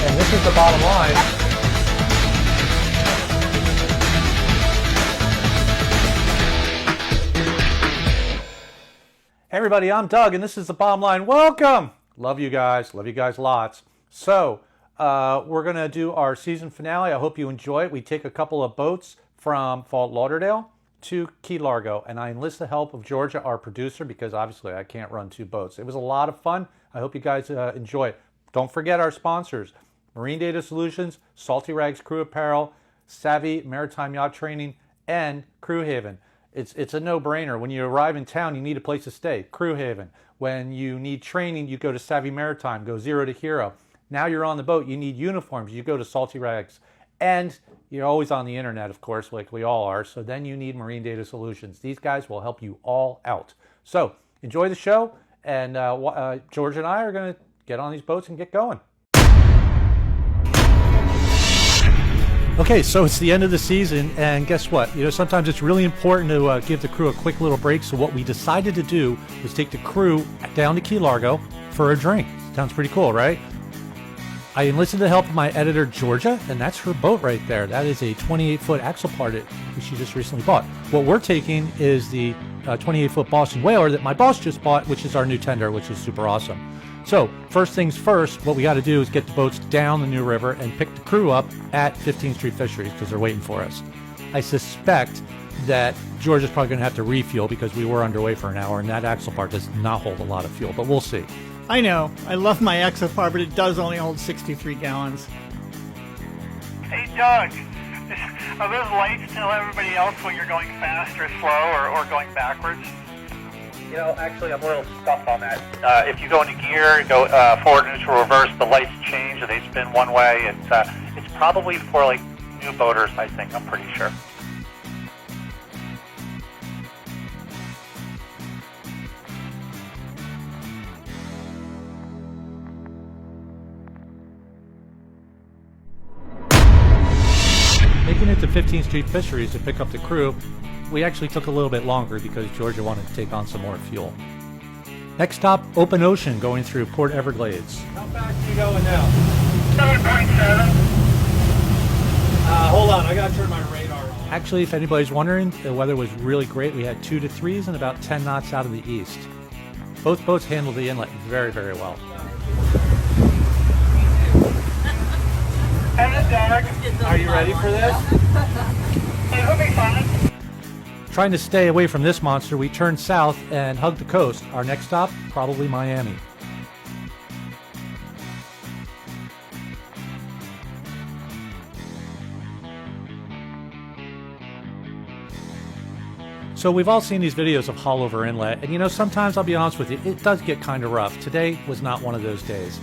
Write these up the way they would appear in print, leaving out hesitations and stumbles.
and this is the bottom line. Hey everybody, I'm Doug, and this is the bottom line. Welcome! Love you guys lots. So, we're going to do our season finale. I hope you enjoy it. We take a couple of boats from Fort Lauderdale to Key Largo, and I enlist the help of Georgia, our producer, because obviously I can't run two boats. It was a lot of fun. I hope you guys enjoy it. Don't forget our sponsors: Marine Data Solutions, Saltee Rags Crew Apparel, Savvy Maritime Yacht Training, and Crew Haven. It's a no-brainer. When you arrive in town, you need a place to stay. Crew Haven. When you need training, you go to Savvy Maritime. Go zero to hero. Now you're on the boat. You need uniforms. You go to Saltee Rags. And you're always on the internet, of course, like we all are. So then you need Marine Data Solutions. These guys will help you all out. So enjoy the show. And George and I are going to get on these boats and get going. Okay, so it's the end of the season, and guess what? You know, sometimes it's really important to give the crew a quick little break. So what we decided to do was take the crew down to Key Largo for a drink. Sounds pretty cool, right? I enlisted the help of my editor, Georgia, and that's her boat right there. That is a 28-foot Axopar that she just recently bought. What we're taking is the 28-foot Boston Whaler that my boss just bought, which is our new tender, which is super awesome. So, first things first, what we got to do is get the boats down the New River and pick the crew up at 15th Street Fisheries because they're waiting for us. I suspect that Georgia's probably going to have to refuel because we were underway for an hour, and that Axopar does not hold a lot of fuel, but we'll see. I know. I love my Axopar, but it does only hold 63 gallons. Hey, Doug, are those lights tell everybody else when you're going fast or slow or going backwards? You know, actually, I'm a little stumped on that. If you go into gear, go forward, neutral, reverse, the lights change and they spin one way. It's probably for like new boaters, I think. I'm pretty sure. Making it to 15th Street Fisheries to pick up the crew, we actually took a little bit longer because Georgia wanted to take on some more fuel. Next stop, open ocean, going through Port Everglades. How fast are you going now? 7.7. Hold on, I gotta turn my radar on. Actually, if anybody's wondering, the weather was really great. We had 2 to 3s and about 10 knots out of the east. Both boats handled the inlet very, very well. Are you ready for this? It'll be fun. Trying to stay away from this monster, we turned south and hugged the coast. Our next stop, probably Miami. So we've all seen these videos of Haulover Inlet, and you know, sometimes, I'll be honest with you, it does get kind of rough. Today was not one of those days.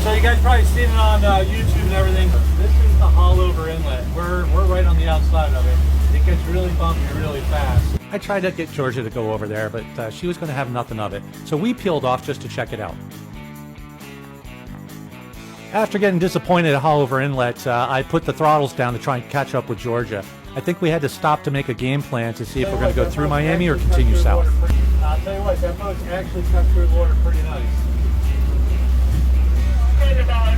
So you guys probably seen it on YouTube and everything. This is the Haulover Inlet. We're right on the outside of it. It gets really bumpy really fast. I tried to get Georgia to go over there, but she was going to have nothing of it. So we peeled off just to check it out. After getting disappointed at Haulover Inlet, I put the throttles down to try and catch up with Georgia. I think we had to stop to make a game plan to see if we're going to go through Miami or continue south. I'll tell you what, that boat's actually cut through the water pretty nice. About,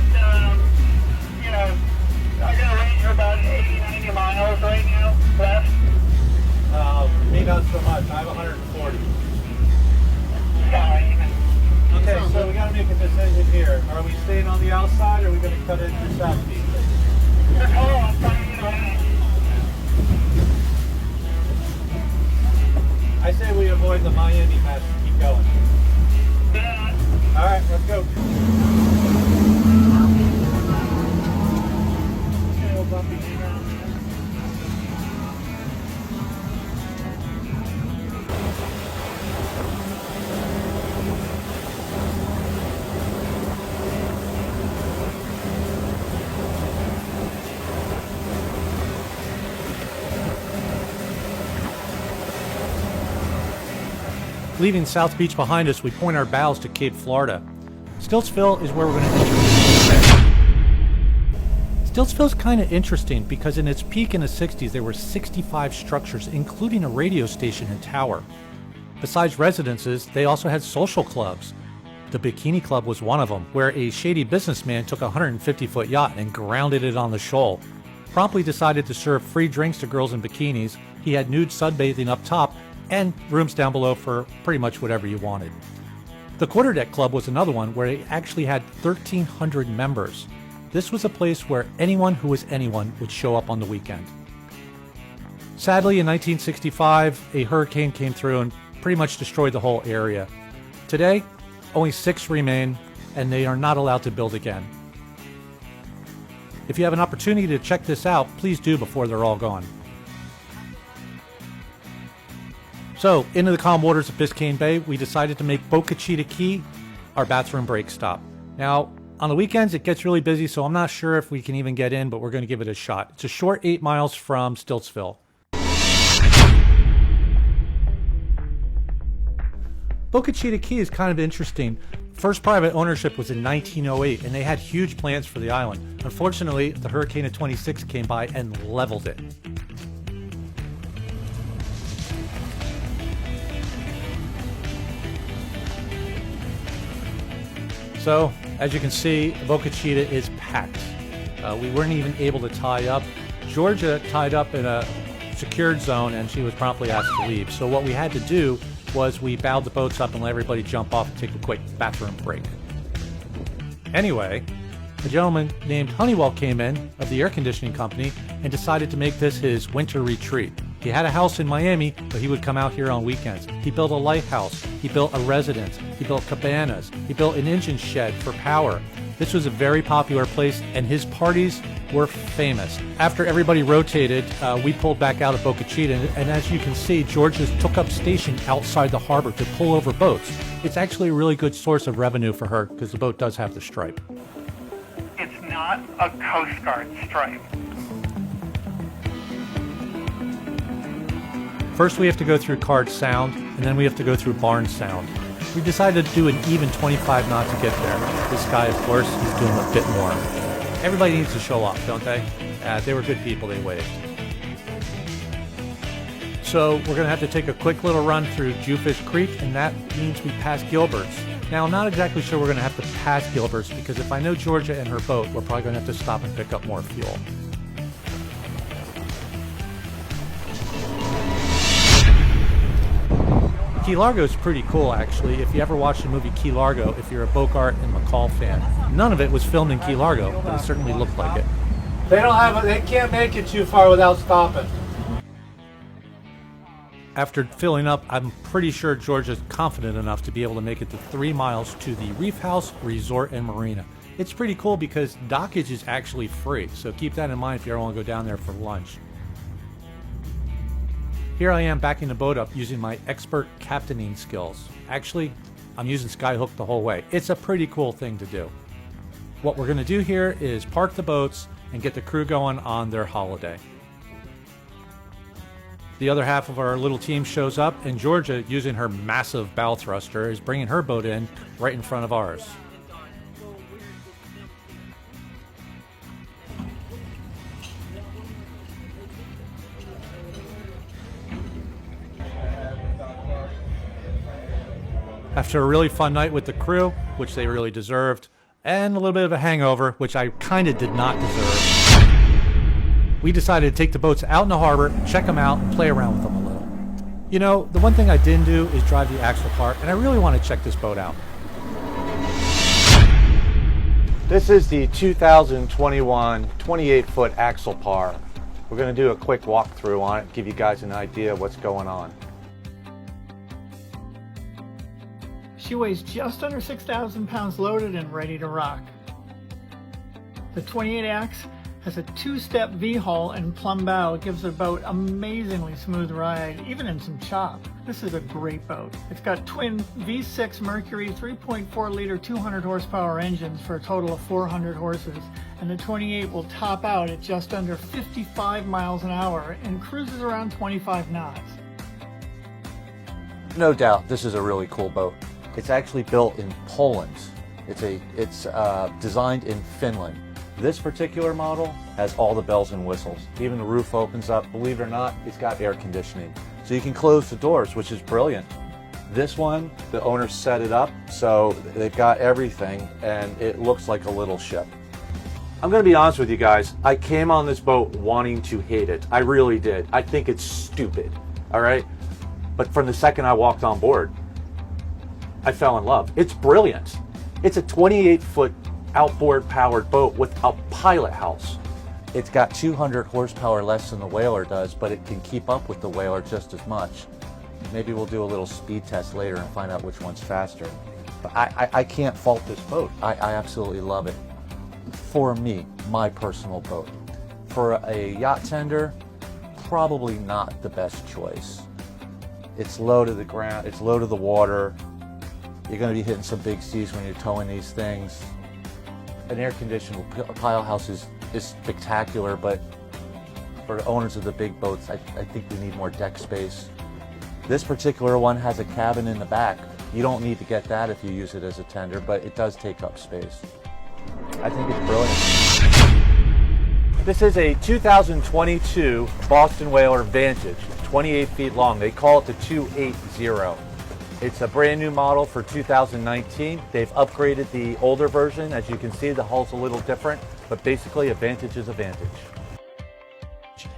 you know, I got a range of about 80, 90 miles right now left. Me not so much. I have 140. Yeah. Okay, so we got to make a decision here. Are we staying on the outside or are we going to cut in through South Beach? Just hold on, I say we avoid the Miami mess and keep going. yeah. All right, let's go. Leaving South Beach behind us, we point our bows to Cape Florida. Stiltsville is where we're going to enter. Stiltsville's kind of interesting because in its peak in the 60s, there were 65 structures, including a radio station and tower. Besides residences, they also had social clubs. The Bikini Club was one of them, where a shady businessman took a 150-foot yacht and grounded it on the shoal. Promptly decided to serve free drinks to girls in bikinis. He had nude sunbathing up top and rooms down below for pretty much whatever you wanted. The Quarterdeck Club was another one where it actually had 1,300 members. This was a place where anyone who was anyone would show up on the weekend. Sadly, in 1965, a hurricane came through and pretty much destroyed the whole area. Today, only 6 remain, and they are not allowed to build again. If you have an opportunity to check this out, please do before they're all gone. So, into the calm waters of Biscayne Bay, we decided to make Boca Chica Key our bathroom break stop. Now, on the weekends, it gets really busy, so I'm not sure if we can even get in, but we're going to give it a shot. It's a short 8 miles from Stiltsville. Boca Chica Key is kind of interesting. First private ownership was in 1908, and they had huge plans for the island. Unfortunately, the hurricane of 26 came by and leveled it. So, as you can see, Boca Chica is packed. We weren't even able to tie up. Georgia tied up in a secured zone, and she was promptly asked to leave. So what we had to do was we bowed the boats up and let everybody jump off and take a quick bathroom break. Anyway, a gentleman named Honeywell came in of the air conditioning company and decided to make this his winter retreat. He had a house in Miami, but he would come out here on weekends. He built a lighthouse, he built a residence, he built cabanas, he built an engine shed for power. This was a very popular place, and his parties were famous. After everybody rotated, we pulled back out of Boca Chica, and as you can see, George just took up station outside the harbor to pull over boats. It's actually a really good source of revenue for her because the boat does have the stripe. It's not a Coast Guard stripe. First we have to go through Card Sound, and then we have to go through Barnes Sound. We decided to do an even 25 knots to get there. This guy, of course, is doing a bit more. Everybody needs to show off, don't they? They were good people, they waved. So we're going to have to take a quick little run through Jewfish Creek, and that means we pass Gilbert's. Now, I'm not exactly sure we're going to have to pass Gilbert's, because if I know Georgia and her boat, we're probably going to have to stop and pick up more fuel. Key Largo is pretty cool, actually. If you ever watched the movie Key Largo, if you're a Bogart and McCall fan, none of it was filmed in Key Largo, but it certainly looked like it. They can't make it too far without stopping. After filling up, I'm pretty sure George is confident enough to be able to make it the 3 miles to the Reef House Resort and Marina. It's pretty cool because dockage is actually free, so keep that in mind if you ever want to go down there for lunch. Here I am backing the boat up using my expert captaining skills. Actually, I'm using Skyhook the whole way. It's a pretty cool thing to do. What we're going to do here is park the boats and get the crew going on their holiday. The other half of our little team shows up, and Georgia, using her massive bow thruster, is bringing her boat in right in front of ours. After a really fun night with the crew, which they really deserved, and a little bit of a hangover, which I kind of did not deserve, we decided to take the boats out in the harbor, check them out, and play around with them a little. You know, the one thing I didn't do is drive the Aftpar, and I really want to check this boat out. This is the 2021 28-foot Aftpar. We're going to do a quick walkthrough on it, give you guys an idea of what's going on. She weighs just under 6,000 pounds loaded and ready to rock. The 28X has a 2-step V-hull and plumb bow. It gives the boat amazingly smooth ride, even in some chop. This is a great boat. It's got twin V6 Mercury 3.4 liter 200 horsepower engines for a total of 400 horses, and the 28 will top out at just under 55 miles an hour and cruises around 25 knots. No doubt, this is a really cool boat. It's actually built in Poland. It's designed in Finland. This particular model has all the bells and whistles. Even the roof opens up. Believe it or not, it's got air conditioning. So you can close the doors, which is brilliant. This one, the owner set it up, so they've got everything, and it looks like a little ship. I'm gonna be honest with you guys, I came on this boat wanting to hate it. I really did. I think it's stupid, all right? But from the second I walked on board, I fell in love. It's brilliant. It's a 28-foot outboard powered boat with a pilot house. It's got 200 horsepower less than the Whaler does, but it can keep up with the Whaler just as much. Maybe we'll do a little speed test later and find out which one's faster. But I can't fault this boat. I absolutely love it. For me, my personal boat. For a yacht tender, probably not the best choice. It's low to the ground, it's low to the water. You're going to be hitting some big seas when you're towing these things. An air-conditioned pilot house is spectacular, but for owners of the big boats, I think we need more deck space. This particular one has a cabin in the back. You don't need to get that if you use it as a tender, but it does take up space. I think it's brilliant. This is a 2022 Boston Whaler Vantage, 28 feet long. They call it the 280. It's a brand new model for 2019. They've upgraded the older version. As you can see, the hull's a little different, but basically a Vantage is a Vantage.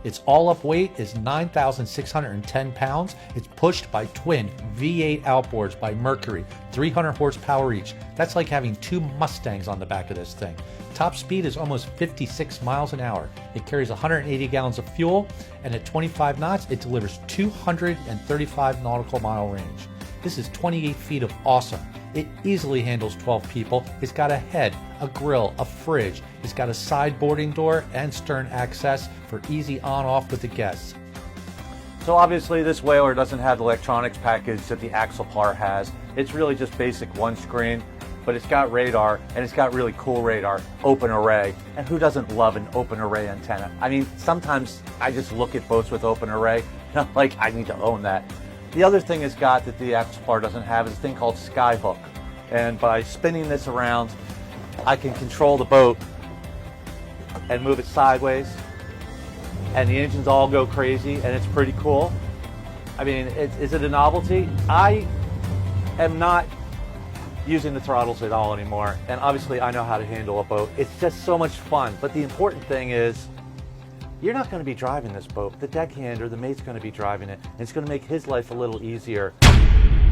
Its all-up weight is 9,610 pounds. It's pushed by twin V8 outboards by Mercury, 300 horsepower each. That's like having two Mustangs on the back of this thing. Top speed is almost 56 miles an hour. It carries 180 gallons of fuel, and at 25 knots, it delivers 235 nautical mile range. This is 28 feet of awesome. It easily handles 12 people. It's got a head, a grill, a fridge. It's got a side boarding door and stern access for easy on-off with the guests. So obviously this Whaler doesn't have the electronics package that the Aftpar has. It's really just basic one screen, but it's got radar, and it's got really cool radar, open array. And who doesn't love an open array antenna? I mean, sometimes I just look at boats with open array, and I'm like, I need to own that. The other thing it's got that the Aftpar doesn't have is a thing called Skyhook. And by spinning this around, I can control the boat and move it sideways. And the engines all go crazy, and it's pretty cool. I mean, is it a novelty? I am not using the throttles at all anymore. And obviously I know how to handle a boat. It's just so much fun. But the important thing is, you're not going to be driving this boat. The deckhand or the mate's going to be driving it, and it's going to make his life a little easier.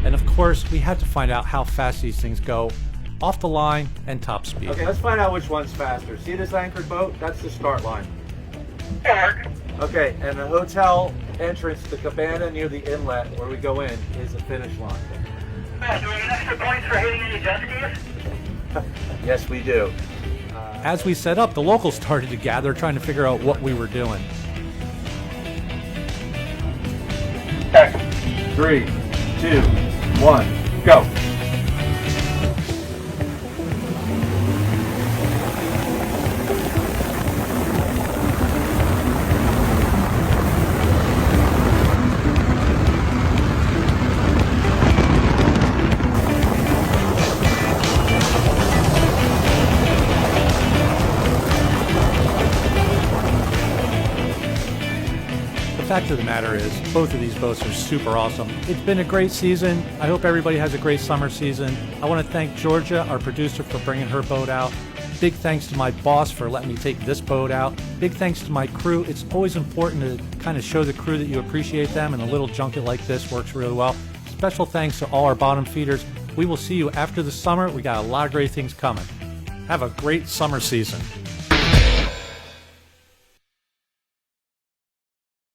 And of course, we had to find out how fast these things go, off the line and top speed. Okay, let's find out which one's faster. See this anchored boat? That's the start line. Okay, and the hotel entrance, the cabana near the inlet where we go in, is the finish line. Do we get extra points for hitting any jet skis? Yes, we do. As we set up, the locals started to gather, trying to figure out what we were doing. 3, 2, 1, go. The fact of the matter is, both of these boats are super awesome. It's been a great season. I hope everybody has a great summer season. I want to thank Georgia, our producer, for bringing her boat out. Big thanks to my boss for letting me take this boat out. Big thanks to my crew. It's always important to kind of show the crew that you appreciate them, and a little junket like this works really well. Special thanks to all our bottom feeders. We will see you after the summer. We got a lot of great things coming. Have a great summer season.